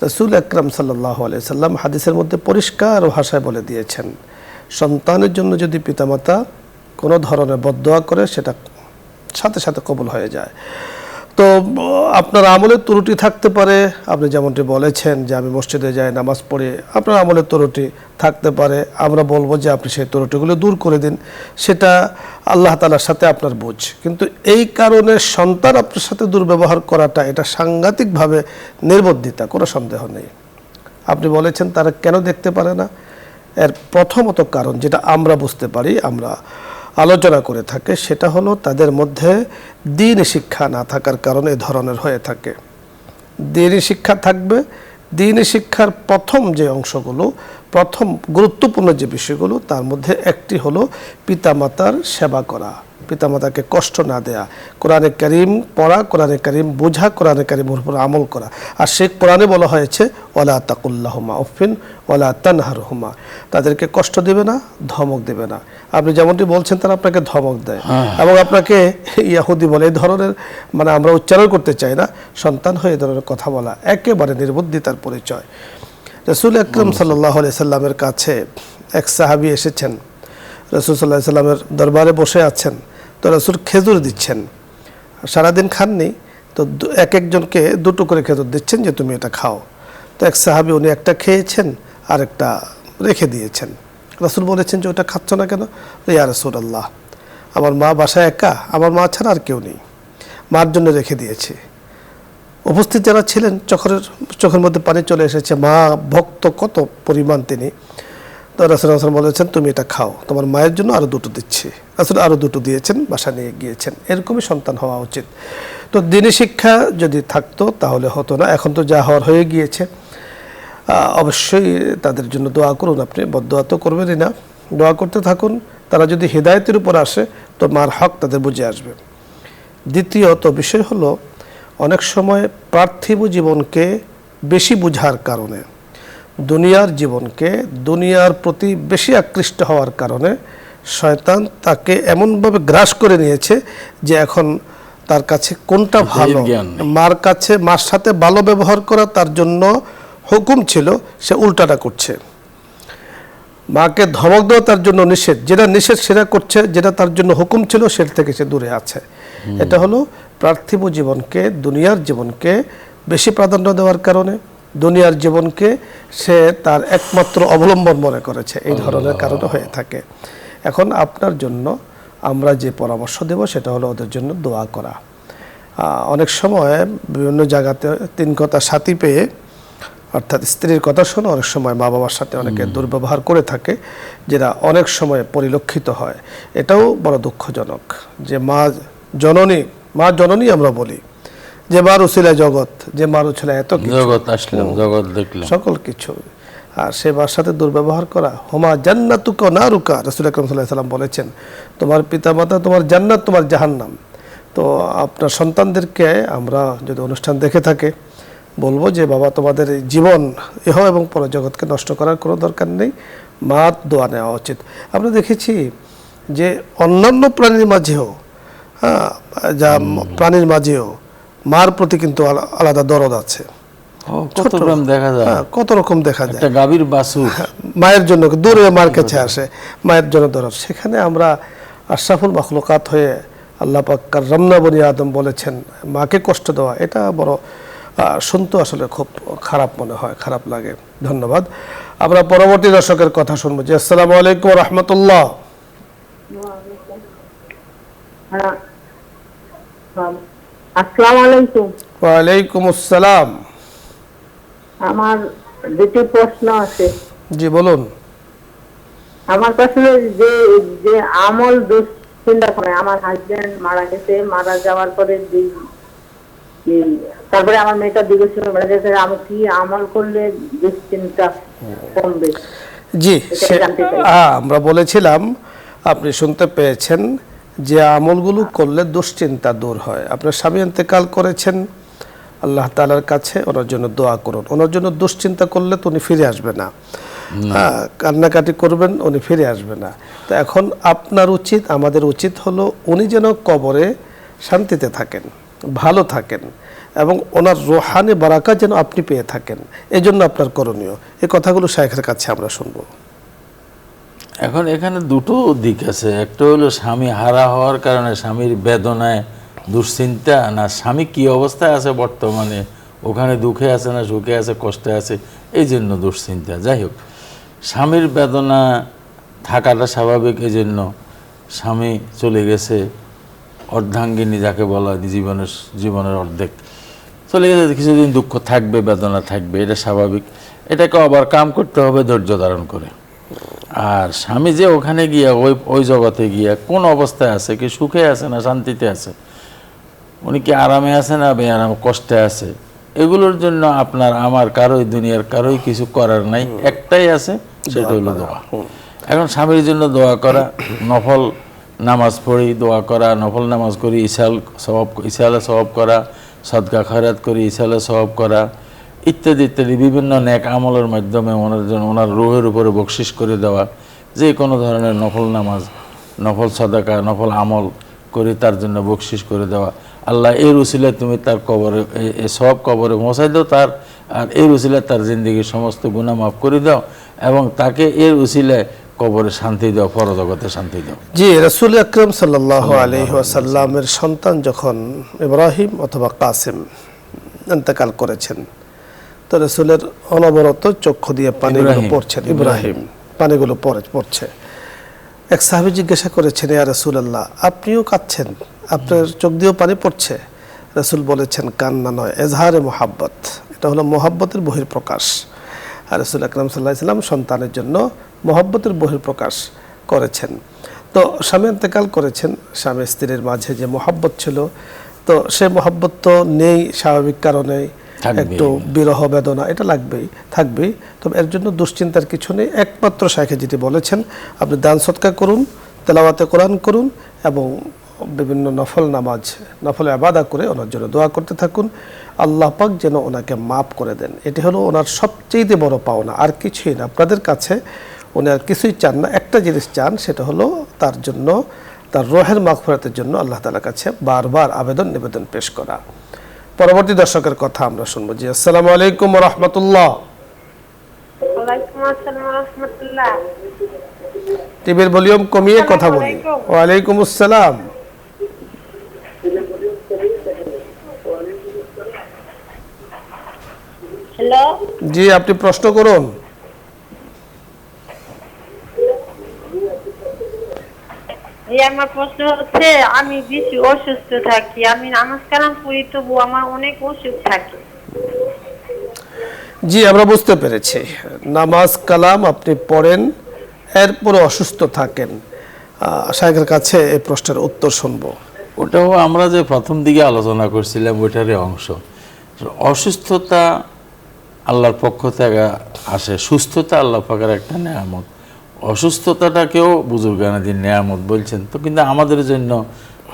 রাসূল আকরাম সাল্লাল্লাহু আলাইহি সাল্লাম হাদিসের মধ্যে পরিষ্কার ভাষায় বলে দিয়েছেন, সন্তানের জন্য যদি পিতামাতা কোনো ধরনের বদদোয়া করে সেটা সাথে সাথে কবুল হয়ে যায়। তো আপনার আমলের ত্রুটি থাকতে পারে, আপনি যেমনটি বলেছেন যে আমি মসজিদে যাই, নামাজ পড়ি, আপনার আমলের ত্রুটি থাকতে পারে। আমরা বলবো যে আপনি সেই ত্রুটিগুলো দূর করে দিন, সেটা আল্লাহ তাআলার সাথে আপনার বুঝ। কিন্তু এই কারণে সন্তান আপনার সাথে দুর্ব্যবহার করাটা, এটা সাংঘাতিকভাবে নির্বুদ্ধিতা, কোনো সন্দেহ নেই। আপনি বলেছেন তারা কেন দেখতে পারে না, এর প্রথমত কারণ যেটা আমরা বুঝতে পারি, আমরা আলোচনা করে থাকে, সেটা হলো তাদের মধ্যে দ্বীনি শিক্ষা না থাকার কারণে এ ধরনের হয়ে থাকে। দ্বীনি শিক্ষা থাকবে, দ্বীনি শিক্ষার প্রথম যে অংশগুলো, প্রথম গুরুত্বপূর্ণ যে বিষয়গুলো, তার মধ্যে একটি হলো পিতামাতার সেবা করা, পিতামাতাকে কষ্ট না দেয়া, কোরআনে কারীম পড়া, কোরআনে কারীম বোঝা, কোরআনে কারীমের উপর আমল করা। আর সে কোরআনে বলা হয়েছে ওয়ালা তাকুল্লাহুমা উফফিন ওয়ালা তানহারহুমা, তাদেরকে কষ্ট দেবে না, ধমক দেবে না। আপনি যেমনটি বলছেন তারা আপনাকে ধমক দেয় এবং আপনাকে ইয়াহুদি বলে, এই ধরনের, মানে আমরা উচ্চারণ করতে চাই না, সন্তান হয়ে এই ধরনের কথা বলা একেবারে নির্বুদ্ধিতার পরিচয়। রাসূল আকরাম সাল্লাল্লাহু আলাইহি সাল্লামের কাছে এক সাহাবী এসেছেন, রাসূল সাল্লাল্লাহু আলাইহি সাল্লামের দরবারে বসে আছেন, তো রাসূল খেজুর দিচ্ছেন, সারাদিন খাননি, তো এক একজনকে দুটো করে খেজুর দিচ্ছেন যে তুমি এটা খাও। তো এক সাহাবী, উনি একটা খেয়েছেন আর একটা রেখে দিয়েছেন। রাসূল বলেছেন যে ওটা খাচ্ছ না কেন? ইয়া রাসূলুল্লাহ, আমার মা বাসায় একা, আমার মা ছাড়া আর কেউ নেই, মার জন্য রেখে দিয়েছি। উপস্থিত যারা ছিলেন চোখের মধ্যে পানি চলে এসেছে, মা ভক্ত কত পরিমাণ তিনি। তো রাসূল বলেছেন তুমি এটা খাও, তোমার মায়ের জন্য আরও দুটো দিচ্ছি। রাসূল আরও দুটো দিয়েছেন, বাসা নিয়ে গিয়েছেন। এরকমই সন্তান হওয়া উচিত। তো দ্বীনি শিক্ষা যদি থাকতো তাহলে হতো না, এখন তো যা হওয়ার হয়ে গিয়েছে। অবশ্যই তাদের জন্য দোয়া করুন, আপনি বদদোয়া তো করবেনই না, দোয়া করতে থাকুন। তারা যদি হিদায়াতের উপর আসে তো মার হক তাদের বুঝে আসবে। দ্বিতীয়ত বিষয় হলো, অনেক সময় পার্থিব জীবনকে বেশি বুঝার কারণে, দুনিয়ার জীবনকে, দুনিয়ার প্রতি বেশি আকৃষ্ট হওয়ার কারণে শয়তান তাকে এমনভাবে গ্রাস করে নিয়েছে যে এখন তার কাছে কোনটা ভালো, জ্ঞান নেই। মার কাছে মার সাথে ভালো ব্যবহার করা তার জন্য হুকুম ছিল, সে উল্টাটা করছে। মাকে ধমক দেওয়া তার জন্য নিষেধ, যেটা নিষেধ সেটা করছে, যেটা তার জন্য হুকুম ছিল সেটা থেকে সে দূরে আছে। এটা হলো পার্থিব জীবনকে, দুনিয়ার জীবনকে বেশি প্রাধান্য দেওয়ার কারণে, দুনিয়ার জীবনকে সে তার একমাত্র অবলম্বন মনে করেছে, এই ধরনের কারণে হয়ে থাকে। এখন আপনার জন্য আমরা যে পরামর্শ দেব সেটা হলো ওদের জন্য দোয়া করা। অনেক সময় বিভিন্ন জায়গাতে তিন কথা সাথী পেয়ে, অর্থাৎ স্ত্রীর কথা শুনে অনেক সময় মা বাবার সাথে অনেকে দুর্ব্যবহার করে থাকে, যেটা অনেক সময় পরিলক্ষিত হয়। এটাও বড় দুঃখজনক যে মা জননী আমরা বলি, যে মার উছিলায় জগৎ, যে মার উছিলায় এত কিছু, জগৎ আসলাম, জগৎ দেখলাম, সকল কিছু, আর সে মার সাথে দুর্ব্যবহার করা। হোমা জান্নাতুকা নারুকা, রাসূল আকরাম সাল্লাল্লাহু আলাইহি সাল্লাম বলেছেন, তোমার পিতামাতা তোমার জান্নাত, তোমার জাহান্নাম। তো আপনার সন্তানদেরকে আমরা যদি অনুষ্ঠান দেখে থাকে বলবো যে বাবা, তোমাদের এই জীবন ইহ এবং পরজগৎকে নষ্ট করার কোনো দরকার নেই, মার দোয়া নেওয়া উচিত। আমরা দেখেছি যে অন্যান্য প্রাণীর মাঝেও, প্রাণীর মাঝেও মার প্রতি কিন্তু আলাদা দরদ আছে। কত রকম দেখা যায়, কত রকম দেখা যায়। একটা গাভীর বাছুর মায়ের জন্য দূরে মার কাছে আসে, মায়ের জন্য দরদ। সেখানে আমরা আশরাফুল মাখলুকাত হয়ে আল্লাহ পাক কাররামনা বনি আদম বলেছেন, মাকে কষ্ট দেওয়া এটা বড় শুনতে আসলে খুব খারাপ মনে হয়, খারাপ লাগে। ধন্যবাদ। আমরা পরবর্তী দর্শকের কথা শুনবো। জি, আসসালামু আলাইকুম ওয়া রাহমাতুল্লাহ। আসসালামু আলাইকুম। ওয়া আলাইকুম আসসালাম। আমার দুটি প্রশ্ন আছে। জি বলুন। আমার প্রশ্ন, যে যে আমল দুশ্চিন্তা করে, আমার হাজবেন্ড মারা গেছে, মারা যাওয়ার পরে তারপরে আমার মেয়েটা দিবস মারা গেছে, আমি কি আমল করলে দুশ্চিন্তা কমবে? জি, এটা জানতে চাই। আমরা বলেছিলাম, আপনি শুনতে পেয়েছেন যে আমলগুলো করলে দুশ্চিন্তা দূর হয়। আপনার স্বামী ইন্তেকাল করেছেন, আল্লাহ তাআলার কাছে ওনার জন্য দোয়া করুন। ওনার জন্য দুশ্চিন্তা করলে তো উনি ফিরে আসবে না, কান্নাকাটি করবেন, উনি ফিরে আসবে না। তো এখন আপনার উচিত, আমাদের উচিত হলো উনি যেন কবরে শান্তিতে থাকেন, ভালো থাকেন, এবং ওনার রুহানি বারাকাত যেন আপনি পেয়ে থাকেন। এই জন্য আপনার করণীয়। এই কথাগুলো শায়েখের কাছে আমরা শুনবো। এখন এখানে দুটো দিক আছে। একটা হলো স্বামী হারা হওয়ার কারণে স্বামীর বেদনায় দুশ্চিন্তা, না স্বামী কি অবস্থায় আছে বর্তমানে, ওখানে দুঃখে আছে না সুখে আছে, কষ্টে আছে, এই জন্য দুশ্চিন্তা। যাই হোক, স্বামীর বেদনা থাকাটা স্বাভাবিক। এই জন্য স্বামী চলে গেছে, অর্ধাঙ্গিনী যাকে বলা, জীবনের অর্ধেক চলে গেছে, কিছুদিন দুঃখ থাকবে, বেদনা থাকবে, এটা স্বাভাবিক। এটাকে আবার কাম করতে হবে ধৈর্য ধারণ করে। আর স্বামী যে ওখানে গিয়া ওই জগতে গিয়া কোন অবস্থায় আছে, কি সুখে আছে না শান্তিতে আছে, উনি কি আরামে আছে না বেআরাম কষ্টে আছে, এগুলোর জন্য আপনার আমার কারোই, দুনিয়ার কারোই কিছু করার নাই। একটাই আছে, সেটা হলো দোয়া। এখন স্বামীর জন্য দোয়া করা, নফল নামাজ পড়ি দোয়া করা, নফল নামাজ করি ইসালে সওয়াব করা, সদকা খয়রাত করি ইসালে সওয়াব করা, ইত্যাদি ইত্যাদি বিভিন্ন নেক আমলের মাধ্যমে ওনার জন্য, ওনার রুহের উপরে বকশিস করে দেওয়া। যে কোনো ধরনের নফল নামাজ, নফল সদাকা, নফল আমল করে তার জন্য বকশিস করে দেওয়া। আল্লাহ এর উসিলায় তুমি তার কবরে, সব কবরে পৌঁছাই দাও তার, আর এর উসিলায় তার জিন্দগির সমস্ত গুনাহ মাফ করে দাও, এবং তাকে এর উসিলায় কবরে শান্তি দাও, পরজগতে শান্তি দাও। জি, রাসূল আকরাম সাল্লাল্লাহু আলাইহি ওয়াসাল্লামের সন্তান যখন ইব্রাহিম অথবা কাসিম ইন্তেকাল করেছেন, তো রাসূলের অনবরত চক্ষু দিয়ে পানিগুলো পড়ছেন, ইব্রাহিম পানিগুলো পড়ছে। এক সাহাবী জিজ্ঞাসা করেছেন, ইয়া রাসূলুল্লাহ, আপনিও কাঁদছেন, আপনার চোখ দিয়েও পানি পড়ছে? রাসূল বলেছেন, কান্না নয়, এজহারে মোহাব্বত, এটা হলো মোহাব্বতের বহিঃপ্রকাশ। আর রাসূল আকরাম সাল্লাল্লাহু আলাইহি ওয়াসাল্লাম সন্তানের জন্য মোহাব্বতের বহিঃপ্রকাশ করেছেন। তো স্বামী ইন্তেকাল করেছেন, স্বামী স্ত্রীর মাঝে যে মোহাব্বত ছিল, তো সে মোহাব্বত তো নেই, স্বাভাবিক কারণে একটু বিরহ বেদনা এটা থাকবেই। তবে এর জন্য দুশ্চিন্তার কিছু নেই। একমাত্র শাইখে যেটি বলেছেন, আপনি দান সদকা করুন, তেলাওয়াতে কোরআন করুন, এবং বিভিন্ন নফল নামাজ, নফল ইবাদত করে ওনার জন্য দোয়া করতে থাকুন। আল্লাহ পাক যেন ওনাকে মাফ করে দেন, এটি হলো ওনার সবচেয়ে বড় পাওনা। আর কিছুই না, আপনাদের কাছে উনি আর কিছুই চান না, একটা জিনিস চান, সেটা হলো তার জন্য তার রোহের মাগফিরাতের জন্য আল্লাহ তাআলার কাছে বারবার আবেদন নিবেদন পেশ করা। পরবর্তী দর্শকের কথা আমরা শুনবো। জি, আসসালামু আলাইকুম ওয়া রাহমাতুল্লাহ। ওয়ালাইকুম আসসালাম ওয়া রাহমাতুল্লাহ। টিভির ভলিউম কমিয়ে কথা বলি। ওয়া আলাইকুম আসসালাম। হ্যালো, জি, আপনি প্রশ্ন করুন। আমার প্রশ্ন হচ্ছে, আমি বেশি অসুস্থ থাকি, আমি নামাজ কালাম পড়ি তবু আমার অনেক অসুখ থাকে। জি, আমরা বুঝতে পেরেছি। নামাজ কালাম আপনি পড়েন, এরপরে অসুস্থ থাকেন। শাইখের কাছে এই প্রশ্নের উত্তর শুনবো। ওটাও আমরা যে প্রথম দিকে আলোচনা করছিলাম ওইটারই অংশ। অসুস্থতা আল্লাহর পক্ষ থেকে আসে, সুস্থতা আল্লাহ পাকের একটা নেয়ামত। অসুস্থতাটাকেও বুজুর্গানাদিন নেয়ামত বলছেন। তো কিন্তু আমাদের জন্য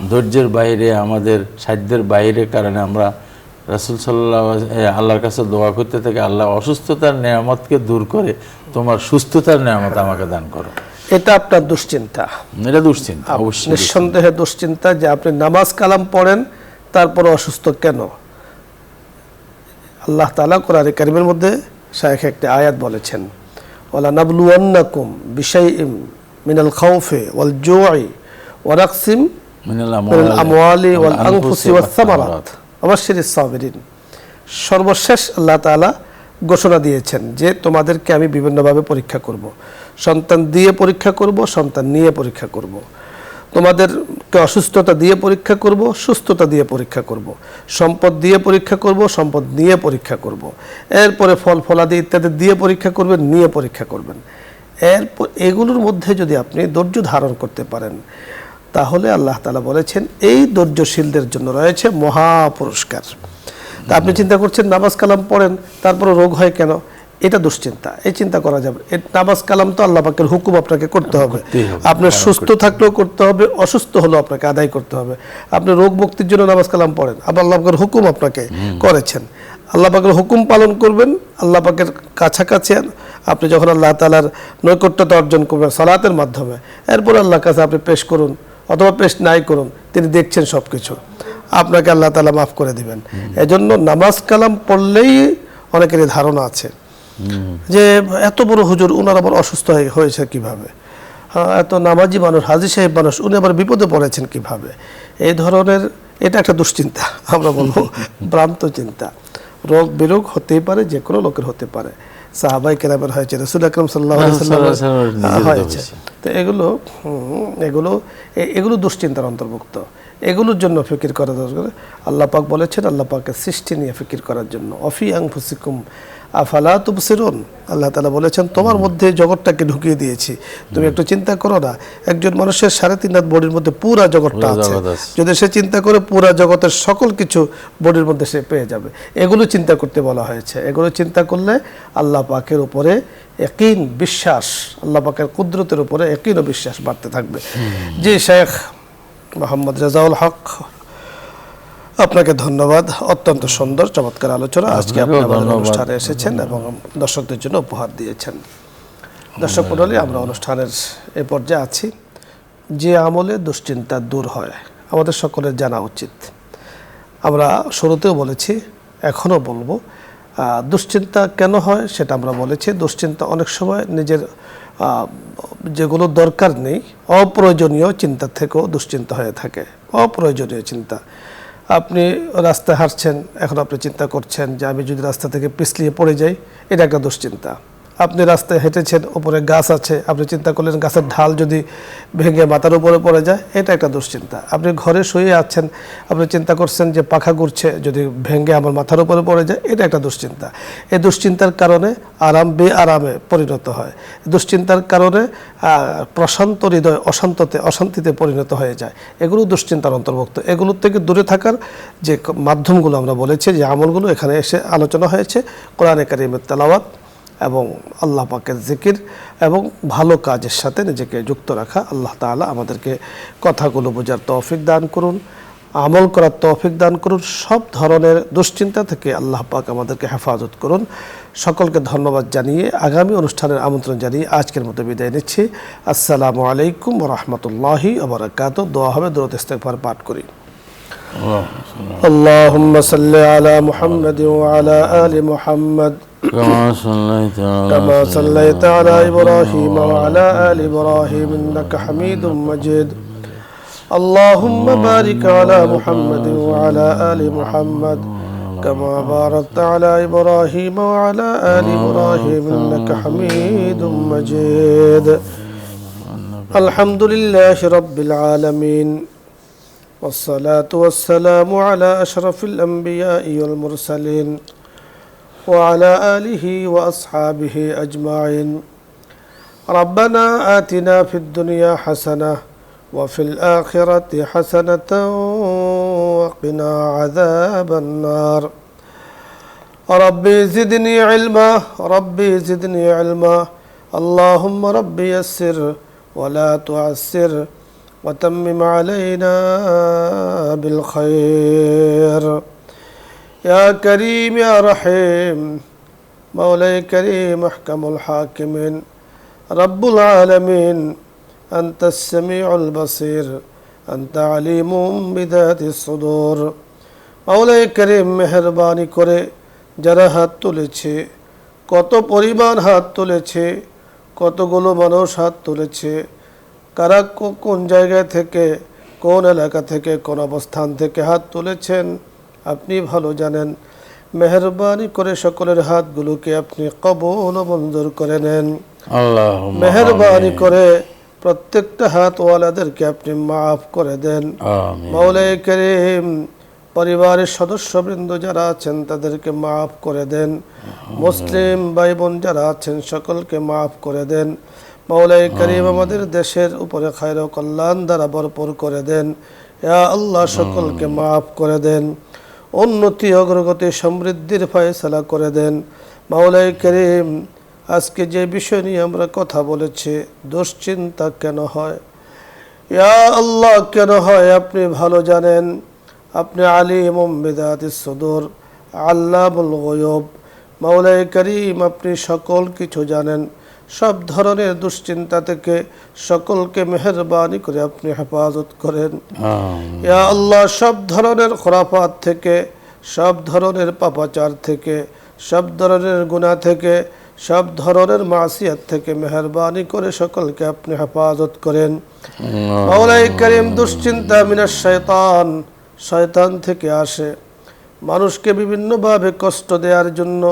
ধৈর্যের বাইরে, আমাদের সাধ্যের বাইরে কারণে আমরা রাসূল সাল্লাল্লাহু আল্লাহর কাছে দোয়া করতে থাকি, আল্লাহ অসুস্থতার নেয়ামতকে দূর করে তোমার সুস্থতার নেয়ামত আমাকে দান করো। এটা আপনার দুশ্চিন্তা, এটা দুশ্চিন্তা, অবশ্যই নিঃসন্দেহে দুশ্চিন্তা যে আপনি নামাজ কালাম পড়েন তারপর অসুস্থ কেন। আল্লাহ তাআলা কোরআনে কারীমের মধ্যে শাইখ একটা আয়াত বলেছেন, ওয়ালা নাবলুওয়ান্নাকুম বিশাইইম মিনাল খাউফি ওয়াল জুই ওয়া নাকসিম মিনাল আমওয়ালি ওয়াল আনফুসি ওয়াস সামারাত ওয়া বাশশিরিস সাবিরিন। সর্বশেষ আল্লাহ তাআলা ঘোষণা দিয়েছেন যে তোমাদেরকে আমি বিভিন্নভাবে পরীক্ষা করব, সন্তান দিয়ে পরীক্ষা করব, সন্তান নিয়ে পরীক্ষা করব, তোমাদেরকে অসুস্থতা দিয়ে পরীক্ষা করব, সুস্থতা দিয়ে পরীক্ষা করব, সম্পদ দিয়ে পরীক্ষা করব, সম্পদ নিয়ে পরীক্ষা করব, এরপরে ফল ফলাদি ইত্যাদি দিয়ে পরীক্ষা করবেন, নিয়ে পরীক্ষা করবেন। এরপর এগুলোর মধ্যে যদি আপনি ধৈর্য ধারণ করতে পারেন তাহলে আল্লাহ তাআলা বলেছেন এই ধৈর্যশীলদের জন্য রয়েছে মহা পুরস্কার। তা আপনি চিন্তা করছেন নামাজ কালাম পড়েন তারপরে রোগ হয় কেন, এটা দুশ্চিন্তা। এই চিন্তা করা যাবে। নামাজ কালাম তো আল্লাহ পাকের হুকুম, আপনাকে করতে হবে। আপনার সুস্থ থাকলেও করতে হবে, অসুস্থ হলেও আপনাকে আদায় করতে হবে। আপনি রোগ মুক্তির জন্য নামাজ কালাম পড়েন, আবার আল্লাহ পাকের হুকুম আপনাকে করেছেন, আল্লাহ পাকের হুকুম পালন করবেন। আল্লাহ পাকের কাছাকাছি আপনি যখন আল্লাহ তাআলার নৈকট্যতা অর্জন করবেন সালাতের মাধ্যমে, এরপর আল্লাহর কাছে আপনি পেশ করুন অথবা পেশ নাই করুন, তিনি দেখছেন সব কিছু, আপনাকে আল্লাহ তাআলা মাফ করে দিবেন। এজন্য নামাজ কালাম পড়লেই অনেকেরই ধারণা আছে যে এত বড় হুজুর, উনার আবার অসুস্থ হয়েছে কিভাবে, এত নামাজি মানুষ, হাজী সাহেব মানুষ, উনি আবার বিপদে পড়েছেন কিভাবে। এই ধরনের এটা একটা দুশ্চিন্তা, আমরা বলবো ভ্রান্ত চিন্তা। রোগ বিরোগ হতেই পারে, যে কোনো লোকের হতে পারে। সাহাবায়ে কেরামের হয়েছে, রাসূল আকরাম সাল্লাল্লাহু আলাইহি ওয়াসাল্লাম হয়েছে। তো এগুলো দুশ্চিন্তার অন্তর্ভুক্ত। এগুলোর জন্য ফিকির করা দরকার। আল্লাহ পাক বলেছেন আল্লাহ পাকের সৃষ্টি নিয়ে ফিকির করার জন্য, অফি আনফুসিকুম আফালা তুবসিরুন। আল্লাহ তাআলা বলেছেন তোমার মধ্যে জগৎটাকে ঢুকিয়ে দিয়েছি, তুমি একটু চিন্তা করো না। একজন মানুষের 3.5 হাত বডির মধ্যে পুরা জগৎটা আছে, যদি সে চিন্তা করে পুরা জগতের সকল কিছু বডির মধ্যে সে পেয়ে যাবে। এগুলো চিন্তা করতে বলা হয়েছে। এগুলো চিন্তা করলে আল্লাহ পাকের উপরে ইয়াকিন, বিশ্বাস, আল্লাহ পাকের কুদরতের উপরে ইয়াকিন ও বিশ্বাস বাড়তে থাকবে। জি, শেখ মোহাম্মদ রেজাউল হক, আপনাকে ধন্যবাদ। অত্যন্ত সুন্দর চমৎকার আলোচনা। আজকে আপনি আমাদের অনুষ্ঠানে এসেছেন এবং দর্শকদের জন্য উপহার দিয়েছেন। দর্শক মণ্ডলী, আমরা অনুষ্ঠানের এ পর্যায়ে আছি। যে আমলে দুশ্চিন্তা দূর হয় আমাদের সকলের জানা উচিত। আমরা শুরুতেও বলেছি, এখনও বলবো, দুশ্চিন্তা কেন হয় সেটা আমরা বলেছি। দুশ্চিন্তা অনেক সময় নিজের যেগুলো দরকার নেই, অপ্রয়োজনীয় চিন্তা থেকেও দুশ্চিন্তা হয়ে থাকে। অপ্রয়োজনীয় চিন্তা, আপনি রাস্তায় হাঁটছেন, এখন আপনি চিন্তা করছেন যে আমি যদি রাস্তা থেকে পিছলিয়ে পড়ে যাই, এটা একটা দুশ্চিন্তা। আপনি রাস্তায় হেঁটেছেন, উপরে গাছ আছে, আপনি চিন্তা করলেন গাছের ঢাল যদি ভেঙে মাথার উপরে পড়ে যায়, এটা একটা দুশ্চিন্তা। আপনি ঘরে শুয়ে আছেন, আপনি চিন্তা করছেন যে পাখা ঘুরছে, যদি ভেঙে আমার মাথার উপরে পড়ে যায়, এটা একটা দুশ্চিন্তা। এই দুশ্চিন্তার কারণে আরাম বেআরামে পরিণত হয়। দুশ্চিন্তার কারণে প্রশান্ত হৃদয় অশান্তিতে পরিণত হয়ে যায়। এগুলো দুশ্চিন্তার অন্তর্ভুক্ত। এগুলোর থেকে দূরে থাকার যে মাধ্যমগুলো আমরা বলেছি, যে আমলগুলো এখানে এসে আলোচনা হয়েছে, কোরআনে কারিমের তেলাওয়াত এবং আল্লাহ পাকের জিকির এবং ভালো কাজের সাথে নিজেকে যুক্ত রাখা। আল্লাহ তাআলা আমাদেরকে কথাগুলো বোঝার তৌফিক দান করুন। আমল করার তৌফিক দান করুন। সব ধরনের দুশ্চিন্তা থেকে আল্লাহ পাক আমাদেরকে হেফাজত করুন। সকলকে ধন্যবাদ জানিয়ে আগামী অনুষ্ঠানের আমন্ত্রণ জানিয়ে আজকের মতো বিদায় নিচ্ছি। আসসালামু আলাইকুম ওয়া রাহমাতুল্লাহি ওয়া বারাকাতুহু। দোয়া হবে, দরুদ ইস্তেগফার পাঠ করি। আল্লাহুম্মা সাল্লি আলা মুহাম্মাদ ওয়া আলা আলি মুহাম্মাদ كما صليت على إبراهيم وعلى آل إبراهيم إنك حميد مجيد. اللهم بارك على محمد وعلى آل محمد كما باركت على إبراهيم وعلى آل إبراهيم إنك حميد مجيد. الحمد لله رب العالمين والصلاة والسلام على أشرف الأنبياء والمرسلين وعلى آله وأصحابه أجمعين. ربنا آتنا في الدنيا حسنة وفي الآخرة حسنة وقنا عذاب النار. ربي زدني علما، ربي زدني علما. اللهم ربي يسر ولا تعسر وتمم علينا بالخير. يا كريم يا رحيم مولاي كريم أحكم الحاكمين رب العالمين أنت السميع البصير أنت عليم بذات الصدور. مولاي كريم মেহেরবানি করে যারা হাত তুলেছে, কত পরিমাণ হাত তুলেছে, কতগুলো মানুষ হাত তুলেছে, কারা কোন জায়গা থেকে, কোন এলাকা থেকে, কোন অবস্থান থেকে হাত তুলেছেন আপনি ভালো জানেন। মেহেরবানি করে সকলের হাতগুলোকে আপনি কবুল ও মঞ্জুর করে নেন। আল্লাহুম্মা মেহেরবানি করে প্রত্যেকটা হাতওয়ালাদেরকে আপনি মাফ করে দেন। আমিন। মাওলাই করিম পরিবারের সদস্যবৃন্দ যারা আছেন তাদেরকে মাফ করে দেন। মুসলিম ভাই বোন যারা আছেন সকলকে মাফ করে দেন। মাওলাই করিম আমাদের দেশের উপরে খায়র ও কল্যাণ দ্বারা ভরপুর করে দেন। ইয়া আল্লাহ সকলকে মাফ করে দেন। উন্নতি, অগ্রগতি, সমৃদ্ধির ফয়সালা করে দেন। মাওলাই করিম আজকে যে বিষয় নিয়ে আমরা কথা বলেছি, দুশ্চিন্তা কেন হয়, ইয়া আল্লাহ কেন হয় আপনি ভালো জানেন। আপনি আলিমুম বিযাতিস সুদূর, আল্লামুল গায়ব। মাওলাই করিম আপনি সকল কিছু জানেন। সব ধরনের দুশ্চিন্তা থেকে সকলকে মেহেরবানি করে আপনি হেফাজত করেন। ইয়া আল্লাহ সব ধরনের খুরাফাত থেকে, সব ধরনের পাপাচার থেকে, সব ধরনের গুনাহ থেকে, সব ধরনের মাসিয়াত থেকে মেহেরবানি করে সকলকে আপনি হেফাজত করেন। মাওলাই করিম দুশ্চিন্তা মিনাশ শয়তান, শয়তান থেকে আসে। মানুষকে বিভিন্নভাবে কষ্ট দেওয়ার জন্য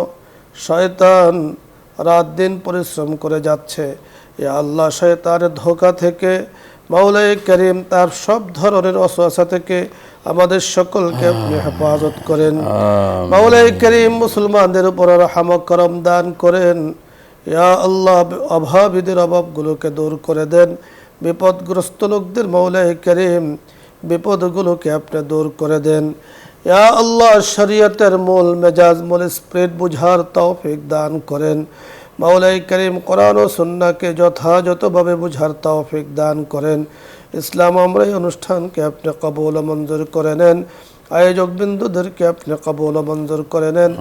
শয়তান রাত দিন পরিশ্রম করে যাচ্ছে। ইয়া আল্লাহ শয়তানের ধোঁকা থেকে মাওলাই করিম তার সব ধরনের ওয়াসওয়াসা থেকে আমাদের সকলকে আপনি হেফাজত করেন। মাওলাই করিম মুসলমানদের উপর রহম ও করম দান করেন। ইয়া আল্লাহ অভাবীদের অভাবগুলোকে দূর করে দেন। বিপদগ্রস্ত লোকদের মাওলাই করিম বিপদগুলোকে আপনি দূর করে দেন। ইয়া আল্লাহ শরীয়তের মূল মেজাজ, মূল স্পিরিট বুঝার তৌফিক দান করেন। মাওলাই করিম কোরআন ও সুন্নাহকে যথাযথভাবে বুঝার তৌফিক দান করেন। ইসলাম আমরা এই অনুষ্ঠানকে আপনি কবুল ও মঞ্জুর করে নেন। আয়োজক বিন্দুদেরকে আপনি কবুল ও মঞ্জুর করে নেন।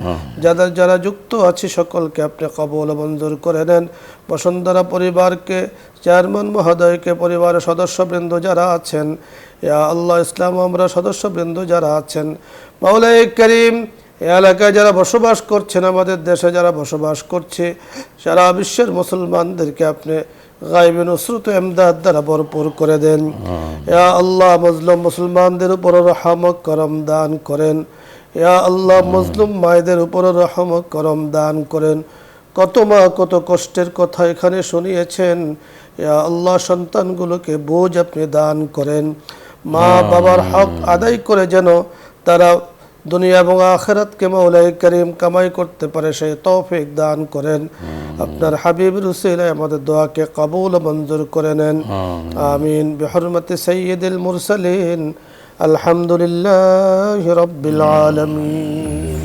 যারা যুক্ত আছে সকলকে আপনি কবুল ও মঞ্জুর করে নেন। বসুন্ধরা পরিবারকে, চেয়ারম্যান মহোদয়কে, পরিবারের সদস্যবৃন্দ যারা আছেন, ইয়া আল্লাহ ইসলাম আমরা সদস্যবৃন্দ যারা আছেন, মাওলাই করিম এই এলাকায় যারা বসবাস করছেন, আমাদের দেশে যারা বসবাস করছে, সারা বিশ্বের মুসলমানদেরকে আপনি গায়বী নুসরত ও ইমদাদ দ্বারা ভরপুর করে দেন। ইয়া আল্লাহ মজলুম মুসলমানদের উপর রহম ও করম দান করেন। ইয়া আল্লাহ মজলুম মায়েদের উপর রহম ও করম দান করেন। কত মা কত কষ্টের কথা এখানে শুনিয়েছেন। ইয়া আল্লাহ সন্তানগুলোকে বোঝ আপনি দান করেন। মা বাবার হক আদায় করে যেন তারা দুনিয়া এবং আখিরাতকে মাওলাই করিম কামাই করতে পারে সেই তৌফিক দান করেন। আপনার হাবিবের উসিলায় আমাদের দোয়াকে কবুল ও মঞ্জুর করে নেন। আমিন। বিহুরমতি সাইয়্যিদিল মুরসালিন। আলহামদুলিল্লাহি রাব্বিল আলামিন।